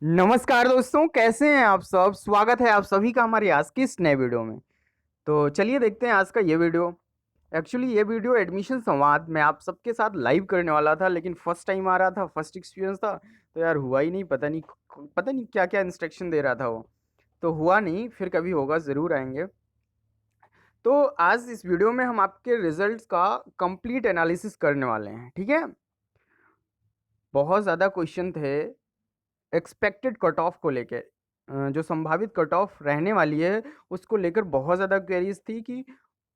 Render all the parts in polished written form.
नमस्कार दोस्तों, कैसे हैं आप सब। स्वागत है आप सभी का हमारी आज की इस नए वीडियो में। तो चलिए देखते हैं आज का ये वीडियो। एक्चुअली ये वीडियो एडमिशन संवाद मैं आप सबके साथ लाइव करने वाला था, लेकिन फर्स्ट टाइम आ रहा था, फर्स्ट एक्सपीरियंस था, तो यार हुआ ही नहीं। पता नहीं क्या क्या इंस्ट्रक्शन दे रहा था वो, तो हुआ नहीं। फिर कभी होगा, ज़रूर आएंगे। तो आज इस वीडियो में हम आपके रिजल्ट्स का कंप्लीट एनालिसिस करने वाले हैं, ठीक है। बहुत ज़्यादा क्वेश्चन थे एक्सपेक्टेड कट ऑफ को लेके, जो संभावित कट ऑफ रहने वाली है उसको लेकर बहुत ज़्यादा क्वेरीज थी कि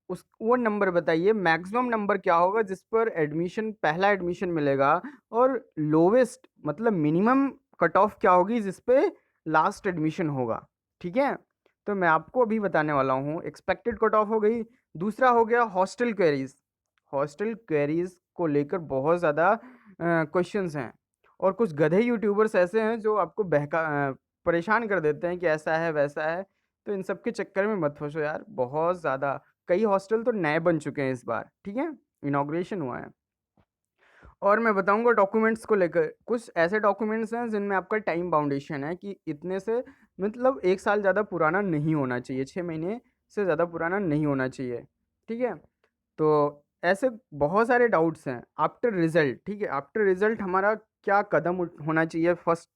उस वो नंबर बताइए, मैक्सिमम नंबर क्या होगा जिस पर एडमिशन, पहला एडमिशन मिलेगा, और लोवेस्ट मतलब मिनिमम कट ऑफ क्या होगी जिस पे लास्ट एडमिशन होगा, ठीक है। तो मैं आपको अभी बताने वाला हूँ। एक्सपेक्टेड कट ऑफ हो गई। दूसरा हो गया हॉस्टल क्वेरीज। हॉस्टल क्वेरीज को लेकर बहुत ज़्यादा क्वेश्चंस हैं, और कुछ गधे यूट्यूबर्स ऐसे हैं जो आपको परेशान कर देते हैं कि ऐसा है वैसा है। तो इन सब के चक्कर में मत फंसो यार। बहुत ज़्यादा कई हॉस्टल तो नए बन चुके हैं इस बार, ठीक है। इनॉग्रेशन हुआ है। और मैं बताऊंगा डॉक्यूमेंट्स को लेकर। कुछ ऐसे डॉक्यूमेंट्स हैं जिनमें आपका टाइम बाउंडेशन है कि इतने से, मतलब 1 साल ज़्यादा पुराना नहीं होना चाहिए, 6 महीने से ज़्यादा पुराना नहीं होना चाहिए, ठीक है। तो ऐसे बहुत सारे डाउट्स हैं। आफ्टर रिजल्ट, ठीक है, आफ्टर रिजल्ट हमारा क्या कदम होना चाहिए, फर्स्ट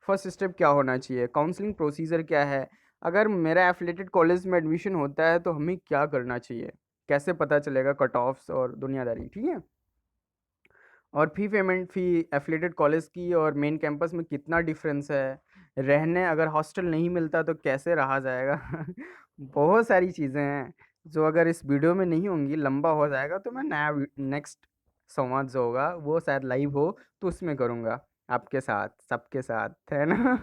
फर्स्ट स्टेप क्या होना चाहिए, काउंसलिंग प्रोसीजर क्या है, अगर मेरा एफिलेटेड कॉलेज में एडमिशन होता है तो हमें क्या करना चाहिए, कैसे पता चलेगा कट ऑफ्स और दुनियादारी, ठीक है। और फ़ी पेमेंट, फ़ी एफिलेटेड कॉलेज की और मेन कैंपस में कितना डिफरेंस है, रहने अगर हॉस्टल नहीं मिलता तो कैसे रहा जाएगा। बहुत सारी चीज़ें हैं जो अगर इस वीडियो में नहीं होंगी, लंबा हो जाएगा, तो मैं नया नेक्स्ट संवाद जो होगा वो शायद लाइव हो तो उसमें करूँगा आपके साथ, सबके साथ, है ना।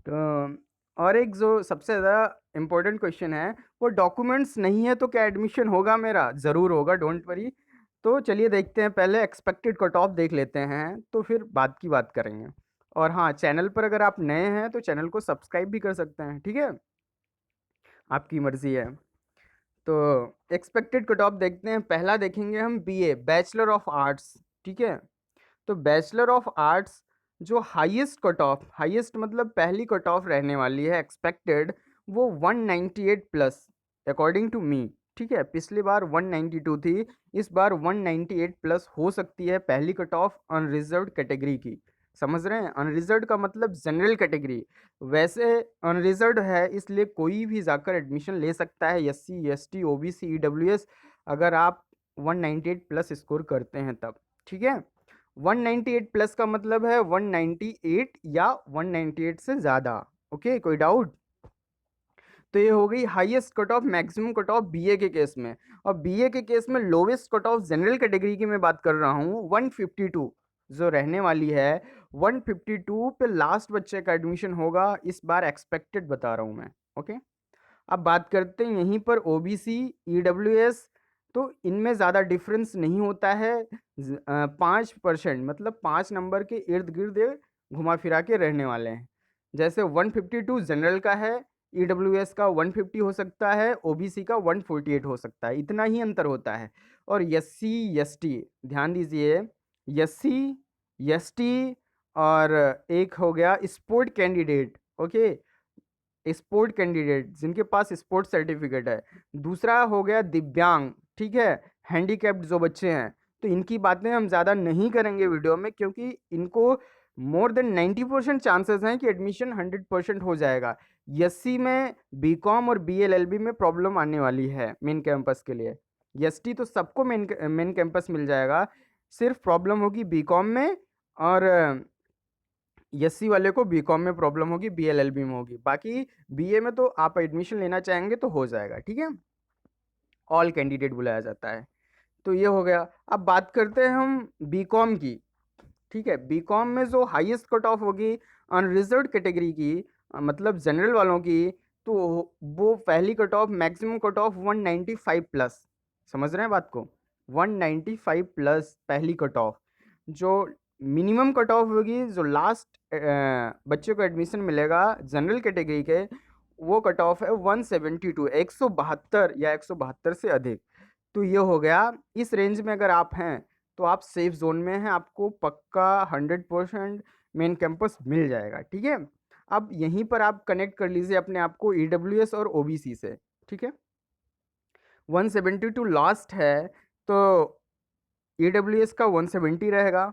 तो और एक जो सबसे ज़्यादा इम्पोर्टेंट क्वेश्चन है, वो डॉक्यूमेंट्स नहीं है तो क्या एडमिशन होगा मेरा? ज़रूर होगा, डोंट वरी। तो चलिए देखते हैं, पहले एक्सपेक्टेड कट ऑफ देख लेते हैं, तो फिर बाद की बात करेंगे। और हाँ, चैनल पर अगर आप नए हैं तो चैनल को सब्सक्राइब भी कर सकते हैं, ठीक है, आपकी मर्ज़ी है। तो एक्सपेक्टेड कट ऑफ देखते हैं। पहला देखेंगे हम बीए, बैचलर ऑफ आर्ट्स, ठीक है। तो बैचलर ऑफ आर्ट्स जो हाईएस्ट कट ऑफ, हाईएस्ट मतलब पहली कट ऑफ रहने वाली है एक्सपेक्टेड, वो 198 प्लस अकॉर्डिंग टू मी, ठीक है। पिछली बार 192 थी, इस बार 198 प्लस हो सकती है पहली कट ऑफ अनरिजर्व्ड कैटेगरी की। समझ रहे हैं, अनरिजर्व्ड का मतलब जनरल कैटेगरी। वैसे अनरिजर्व्ड है इसलिए कोई भी जाकर एडमिशन ले सकता है, एससी एसटी ओबीसी ईडब्ल्यूएस, अगर आप 198 प्लस स्कोर करते हैं तब, ठीक है। 198 प्लस का मतलब है 198 या 198 से ज़्यादा। ओके, कोई डाउट? तो ये हो गई highest cut off, maximum cut off BA के केस में। और बीए के केस में lowest cut off general category की मैं बात कर रहा हूँ, 152 जो रहने वाली है। 152 पे लास्ट बच्चे का एडमिशन होगा इस बार, एक्सपेक्टेड बता रहा हूँ मैं। ओके, अब बात करते हैं यहीं पर ओबीसी ईडब्ल्यूएस। तो इनमें ज़्यादा डिफरेंस नहीं होता है। 5% मतलब 5 नंबर के इर्द गिर्द ये घुमा फिरा के रहने वाले हैं। जैसे 152 जनरल का है, ईडब्ल्यूएस का 150 हो सकता है, ओबीसी का 148 हो सकता है, इतना ही अंतर होता है। और एससी एसटी, ध्यान दीजिए, एससी एसटी, और एक हो गया sport candidate. Okay, sport candidate जिनके पास स्पोर्ट सर्टिफिकेट है। दूसरा हो गया दिव्यांग, ठीक है, हैंडीकैप्ड जो बच्चे हैं। तो इनकी बातें हम ज़्यादा नहीं करेंगे वीडियो में, क्योंकि इनको मोर देन 90% चांसेस हैं कि एडमिशन 100% हो जाएगा। एससी में बीकॉम और बीएलएलबी में प्रॉब्लम आने वाली है मेन कैंपस के लिए। एसटी तो सबको मेन कैंपस मिल जाएगा, सिर्फ प्रॉब्लम होगी बीकॉम में, और एससी वाले को बीकॉम में प्रॉब्लम होगी, बीएलएलबी में होगी। बाकी बीए में तो आप एडमिशन लेना चाहेंगे तो हो जाएगा, ठीक है। ऑल कैंडिडेट बुलाया जाता है। तो ये हो गया। अब बात करते हैं हम बीकॉम की, ठीक है। बीकॉम में जो हाईएस्ट कट ऑफ होगी अनरिजर्व्ड कैटेगरी की, मतलब जनरल वालों की, तो वो पहली cut off, maximum cut off 195 plus. समझ रहे हैं बात को? 195 प्लस पहली कट ऑफ। जो मिनिमम कट ऑफ होगी, जो लास्ट बच्चे को एडमिशन मिलेगा जनरल कैटेगरी के, वो कट ऑफ है 172, 172 या 172 से अधिक। तो ये हो गया। इस रेंज में अगर आप हैं तो आप सेफ जोन में हैं, आपको पक्का 100% मेन कैंपस मिल जाएगा, ठीक है। अब यहीं पर आप कनेक्ट कर लीजिए अपने आप को ईडब्ल्यूएस और ओबीसी से, ठीक है। 172 लास्ट है, तो ईडब्ल्यूएस का 170 रहेगा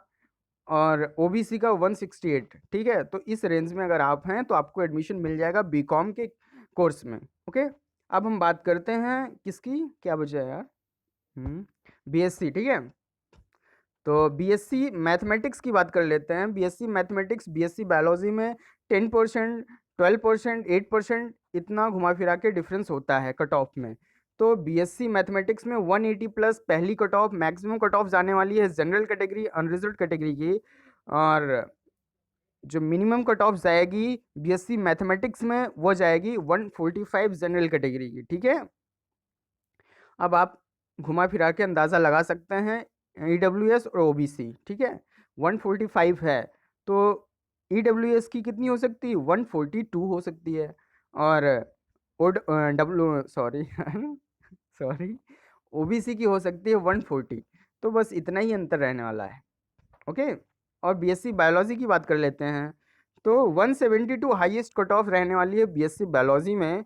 और ओबीसी का 168, ठीक है। तो इस रेंज में अगर आप हैं तो आपको एडमिशन मिल जाएगा बीकॉम के कोर्स में, ओके। अब हम बात करते हैं किसकी, क्या बचा है यार, बीएससी, ठीक है। तो बीएससी मैथमेटिक्स की बात कर लेते हैं। बीएससी मैथमेटिक्स, बीएससी बायोलॉजी में 10%, 12%, 8% इतना घुमा फिरा के डिफरेंस होता है कट ऑफ में। तो बीएससी मैथमेटिक्स में 180 प्लस पहली cut off, maximum cut off जाने वाली है जनरल कैटेगरी, अनरिजर्व्ड कैटेगरी की, और जो मिनिमम कट ऑफ जाएगी बीएससी मैथमेटिक्स में वो जाएगी 145 जनरल कैटेगरी की, ठीक है। अब आप घुमा फिरा के अंदाज़ा लगा सकते हैं ईडब्ल्यूएस और ओबीसी, ठीक है। 145 है तो ईडब्ल्यूएस की कितनी हो सकती है, 142 हो सकती है, और डब्ल्यू सॉरी सॉरी ओबीसी की हो सकती है 140। तो बस इतना ही अंतर रहने वाला है, ओके। और बीएससी बायोलॉजी की बात कर लेते हैं, तो 172 हाईएस्ट कट ऑफ रहने वाली है बीएससी बायोलॉजी में,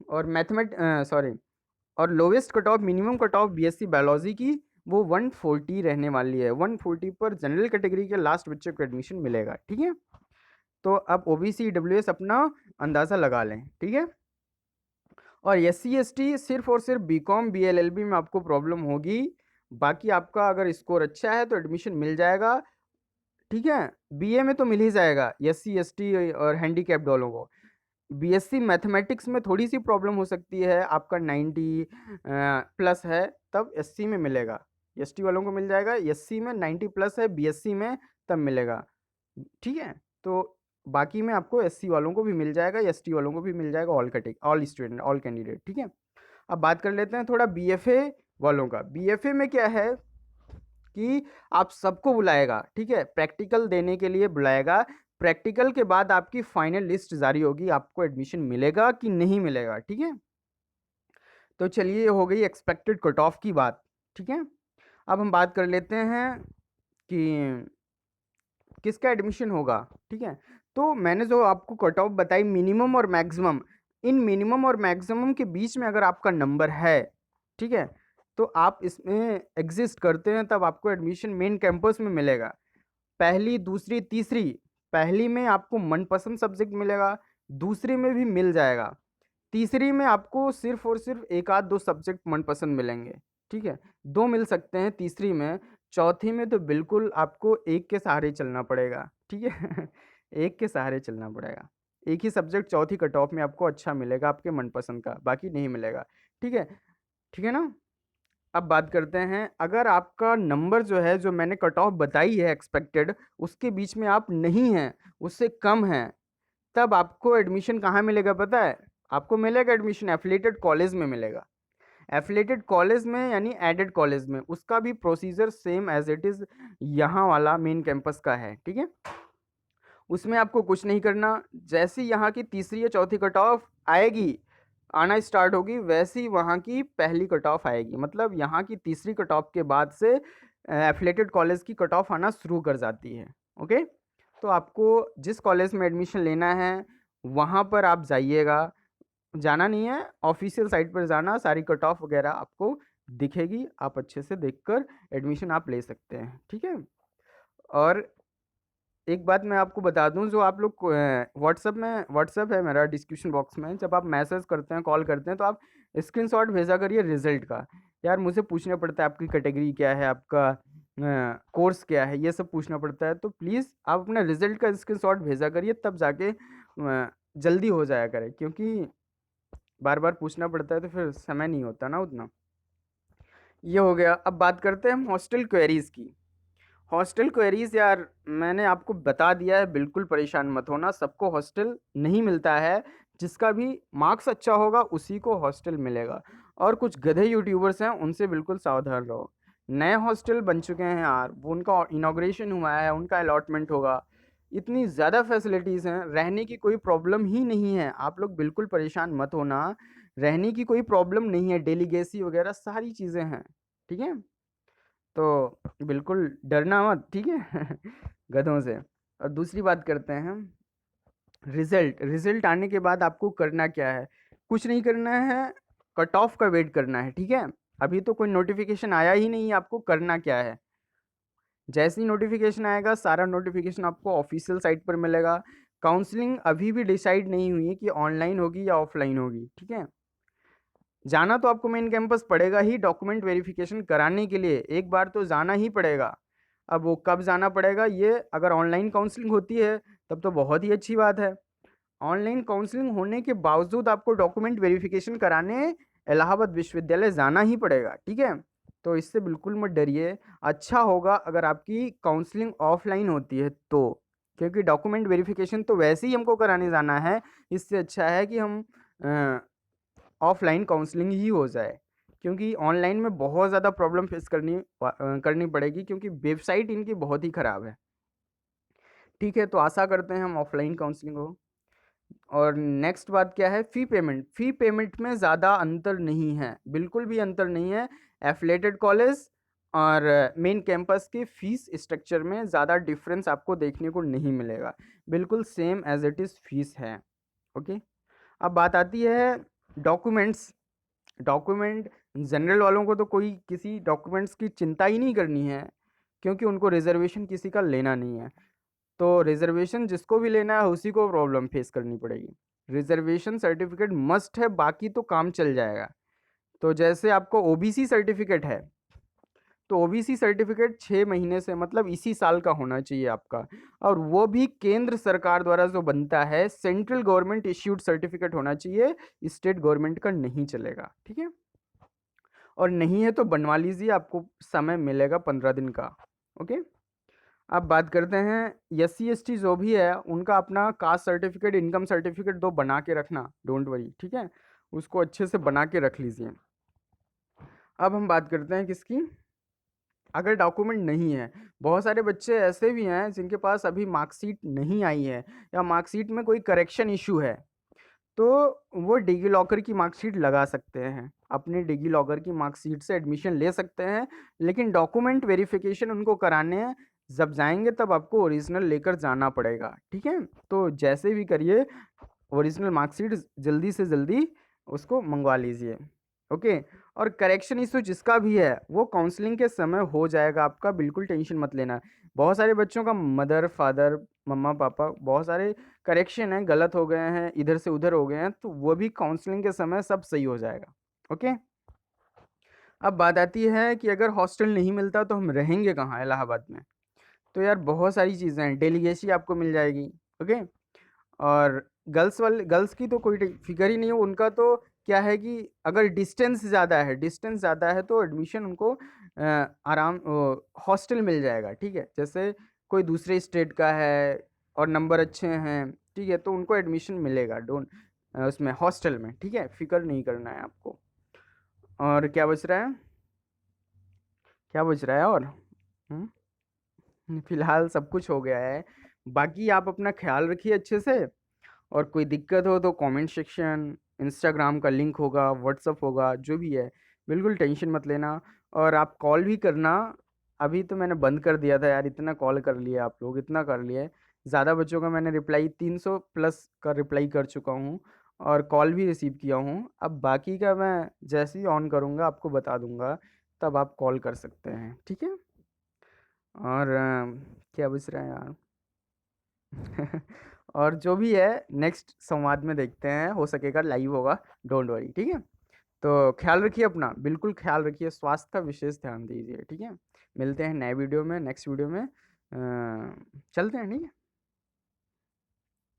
और और lowest cut off, minimum cut off BSc biology की वो 140 रहने वाली है। 140 पर जनरल कैटेगरी के लास्ट बच्चे को एडमिशन मिलेगा, ठीक है। तो अब ओबीसी डब्ल्यूएस अपना अंदाज़ा लगा लें, ठीक है। और एससी एसटी सिर्फ और सिर्फ बीकॉम बीएलएलबी में आपको प्रॉब्लम होगी, बाकी आपका अगर स्कोर अच्छा है तो एडमिशन मिल जाएगा, ठीक है। बीए में तो मिल ही जाएगा एससी एसटी और हैंडीकैप्ड वालों को। बीएससी मैथमेटिक्स में थोड़ी सी प्रॉब्लम हो सकती है, आपका 90 प्लस है तब एससी में मिलेगा, एसटी वालों को मिल जाएगा। एससी में 90 प्लस है, बीएससी में तब मिलेगा, ठीक है। तो बाकी में आपको एससी वालों को भी मिल जाएगा, एसटी वालों को भी मिल जाएगा, ऑल स्टूडेंट, ऑल कैंडिडेट, ठीक है। अब बात कर लेते हैं थोड़ा बीएफए वालों का। बीएफए में क्या है कि आप सबको बुलाएगा, ठीक है, प्रैक्टिकल देने के लिए बुलाएगा। प्रैक्टिकल के बाद आपकी फाइनल लिस्ट जारी होगी, आपको एडमिशन मिलेगा कि नहीं मिलेगा, ठीक है। तो चलिए ये हो गई एक्सपेक्टेड कट ऑफ की बात, ठीक है। अब हम बात कर लेते हैं कि किसका एडमिशन होगा, ठीक है। तो मैंने जो आपको कट ऑफ बताई मिनिमम और मैक्सिमम, इन मिनिमम और मैक्सिमम के बीच में अगर आपका नंबर है, ठीक है, तो आप इसमें एग्जिस्ट करते हैं तब आपको एडमिशन मेन कैंपस में मिलेगा। पहली, दूसरी, तीसरी, पहली में आपको मनपसंद सब्जेक्ट मिलेगा, दूसरी में भी मिल जाएगा, तीसरी में आपको सिर्फ और सिर्फ एक आध दो सब्जेक्ट मनपसंद मिलेंगे, ठीक है, दो मिल सकते हैं तीसरी में। चौथी में तो बिल्कुल आपको एक के सहारे चलना पड़ेगा, ठीक है एक के सहारे चलना पड़ेगा। एक ही सब्जेक्ट चौथी कट ऑफ में आपको अच्छा मिलेगा आपके मनपसंद का, बाकी नहीं मिलेगा, ठीक है, ठीक है ना। अब बात करते हैं, अगर आपका नंबर जो है, जो मैंने कट ऑफ बताई है एक्सपेक्टेड, उसके बीच में आप नहीं हैं, उससे कम हैं, तब आपको एडमिशन कहाँ मिलेगा पता है? आपको मिलेगा एडमिशन एफिलिएटेड कॉलेज में मिलेगा। एफिलिएटेड कॉलेज में यानी एडेड कॉलेज में, उसका भी procedure same as it is यहाँ वाला मेन कैंपस का है, ठीक है। उसमें आपको कुछ नहीं करना, जैसी यहाँ की तीसरी या चौथी कट ऑफ आएगी, आना स्टार्ट होगी, वैसे ही वहाँ की पहली कट ऑफ आएगी। मतलब यहाँ की तीसरी कट ऑफ के बाद से एफिलिएटेड कॉलेज की कट ऑफ आना शुरू कर जाती है, ओके। तो आपको जिस कॉलेज में एडमिशन लेना है वहाँ पर आप जाइएगा, जाना नहीं है, ऑफिशियल साइट पर जाना, सारी कट ऑफ वगैरह आपको दिखेगी, आप अच्छे से देखकर एडमिशन आप ले सकते हैं, ठीक है। और एक बात मैं आपको बता दूं, जो आप लोग व्हाट्सअप है मेरा डिस्क्रिप्शन बॉक्स में, जब आप मैसेज करते हैं, कॉल करते हैं, तो आप स्क्रीनशॉट भेजा करिए रिजल्ट का। यार मुझे पूछना पड़ता है आपकी कैटेगरी क्या है, आपका कोर्स क्या है, ये सब पूछना पड़ता है, तो प्लीज़ आप अपना रिजल्ट का स्क्रीनशॉट भेजा करिए, तब जाके जल्दी हो जाया करे, क्योंकि बार बार पूछना पड़ता है तो फिर समय नहीं होता ना उतना। ये हो गया। अब बात करते हैं हम हॉस्टल क्वेरीज़ की। हॉस्टल क्वेरीज यार मैंने आपको बता दिया है, बिल्कुल परेशान मत होना, सबको हॉस्टल नहीं मिलता है, जिसका भी मार्क्स अच्छा होगा उसी को हॉस्टल मिलेगा। और कुछ गधे यूट्यूबर्स हैं, उनसे बिल्कुल सावधान रहो। नए हॉस्टल बन चुके हैं यार, वो उनका इनाग्रेशन हुआ है, उनका अलॉटमेंट होगा, इतनी ज़्यादा फैसिलिटीज़ हैं, रहने की कोई प्रॉब्लम ही नहीं है, आप लोग बिल्कुल परेशान मत होना, रहने की कोई प्रॉब्लम नहीं है, डेलीगेसी वगैरह सारी चीज़ें हैं, ठीक है। तो बिल्कुल डरना मत, ठीक है गधों से। और दूसरी बात करते हैं हम रिजल्ट आने के बाद आपको करना क्या है। कुछ नहीं करना है, कट ऑफ का वेट करना है, ठीक है। अभी तो कोई नोटिफिकेशन आया ही नहीं है, आपको करना क्या है, जैसे ही नोटिफिकेशन आएगा सारा नोटिफिकेशन आपको ऑफिशियल साइट पर मिलेगा। काउंसलिंग अभी भी डिसाइड नहीं हुई है कि ऑनलाइन होगी या ऑफलाइन होगी, ठीक है। जाना तो आपको मेन कैंपस पड़ेगा ही, डॉक्यूमेंट वेरिफिकेशन कराने के लिए एक बार तो जाना ही पड़ेगा। अब वो कब जाना पड़ेगा, ये अगर ऑनलाइन काउंसलिंग होती है तब तो बहुत ही अच्छी बात है। ऑनलाइन काउंसलिंग होने के बावजूद आपको डॉक्यूमेंट वेरिफिकेशन कराने इलाहाबाद विश्वविद्यालय जाना ही पड़ेगा, ठीक है। तो इससे बिल्कुल मत डरिए। अच्छा होगा अगर आपकी काउंसलिंग ऑफलाइन होती है तो, क्योंकि डॉक्यूमेंट वेरिफिकेशन तो वैसे ही हमको कराने जाना है। इससे अच्छा है कि हम ऑफलाइन काउंसलिंग ही हो जाए, क्योंकि ऑनलाइन में बहुत ज़्यादा प्रॉब्लम फेस करनी पड़ेगी, क्योंकि वेबसाइट इनकी बहुत ही ख़राब है। ठीक है, तो आशा करते हैं हम ऑफलाइन काउंसलिंग हो। और नेक्स्ट बात क्या है, फ़ी पेमेंट में ज़्यादा अंतर नहीं है, बिल्कुल भी अंतर नहीं है। एफिलिएटेड कॉलेज और मेन कैंपस के फ़ीस स्ट्रक्चर में ज़्यादा डिफरेंस आपको देखने को नहीं मिलेगा, बिल्कुल same as it is fees है। ओके, अब बात आती है डॉक्यूमेंट जनरल वालों को तो कोई किसी डॉक्यूमेंट्स की चिंता ही नहीं करनी है, क्योंकि उनको रिजर्वेशन किसी का लेना नहीं है। तो रिजर्वेशन जिसको भी लेना है उसी को प्रॉब्लम फेस करनी पड़ेगी। रिजर्वेशन सर्टिफिकेट मस्ट है, बाकी तो काम चल जाएगा। तो जैसे आपको ओबीसी सर्टिफिकेट है, तो ओबीसी सर्टिफिकेट 6 महीने से मतलब इसी साल का होना चाहिए आपका, और वो भी केंद्र सरकार द्वारा जो बनता है, सेंट्रल गवर्नमेंट इश्यूड सर्टिफिकेट होना चाहिए, स्टेट गवर्नमेंट का नहीं चलेगा, ठीक है। और नहीं है तो बनवा लीजिए, आपको समय मिलेगा 15 दिन का। ओके, अब बात करते हैं SC ST जो भी है उनका अपना कास्ट सर्टिफिकेट, इनकम सर्टिफिकेट दो बना के रखना, डोंट वरी, ठीक है, उसको अच्छे से बना के रख लीजिए। अब हम बात करते हैं किसकी, अगर डॉक्यूमेंट नहीं है, बहुत सारे बच्चे ऐसे भी हैं जिनके पास अभी मार्कशीट नहीं आई है, या मार्कशीट में कोई करेक्शन इशू है, तो वो डिगी लॉकर की मार्कशीट लगा सकते हैं, अपने डिगी लॉकर की मार्कशीट से एडमिशन ले सकते हैं। लेकिन डॉक्यूमेंट वेरिफिकेशन उनको कराने हैं, जब जाएंगे तब आपको ओरिजिनल लेकर जाना पड़ेगा, ठीक है। तो जैसे भी करिए, ओरिजिनल मार्कशीट जल्दी से जल्दी उसको मंगवा लीजिए। ओके, और करेक्शन इशू जिसका भी है वो काउंसलिंग के समय हो जाएगा आपका, बिल्कुल टेंशन मत लेना। बहुत सारे बच्चों का मदर फादर मम्मा पापा बहुत सारे करेक्शन हैं, गलत हो गए हैं, इधर से उधर हो गए हैं, तो वो भी काउंसलिंग के समय सब सही हो जाएगा। ओके, अब बात आती है कि अगर हॉस्टल नहीं मिलता तो हम रहेंगे कहाँ इलाहाबाद में। तो यार बहुत सारी चीज़ें हैं, डेलीगेसी आपको मिल जाएगी। ओके, और गर्ल्स की तो कोई फिक्र ही नहीं है, उनका तो क्या है कि अगर डिस्टेंस ज़्यादा है तो एडमिशन उनको आराम हॉस्टल मिल जाएगा, ठीक है। जैसे कोई दूसरे स्टेट का है और नंबर अच्छे हैं, ठीक है, तो उनको एडमिशन मिलेगा, उसमें हॉस्टल में, ठीक है, फिक्र नहीं करना है आपको। और क्या बच रहा है, और फिलहाल सब कुछ हो गया है। बाकी आप अपना ख्याल रखिए अच्छे से, और कोई दिक्कत हो तो कमेंट सेक्शन, इंस्टाग्राम का लिंक होगा, व्हाट्सअप होगा, जो भी है, बिल्कुल टेंशन मत लेना। और आप कॉल भी करना, अभी तो मैंने बंद कर दिया था यार, इतना कॉल कर लिया आप लोग, इतना कर लिए। ज़्यादा बच्चों का मैंने रिप्लाई 300 प्लस का रिप्लाई कर चुका हूँ, और कॉल भी रिसीव किया हूँ। अब बाकी का मैं जैसे ही ऑन करूँगा आपको बता दूँगा, तब आप कॉल कर सकते हैं, ठीक है। और क्या बच रहा है यार और जो भी है नेक्स्ट संवाद में देखते हैं, हो सकेगा लाइव होगा, डोंट वरी, ठीक है। तो ख्याल रखिए अपना, बिल्कुल ख्याल रखिए, स्वास्थ्य का विशेष ध्यान दीजिए, ठीक है। मिलते हैं नए वीडियो में, नेक्स्ट वीडियो में चलते हैं, ठीक है।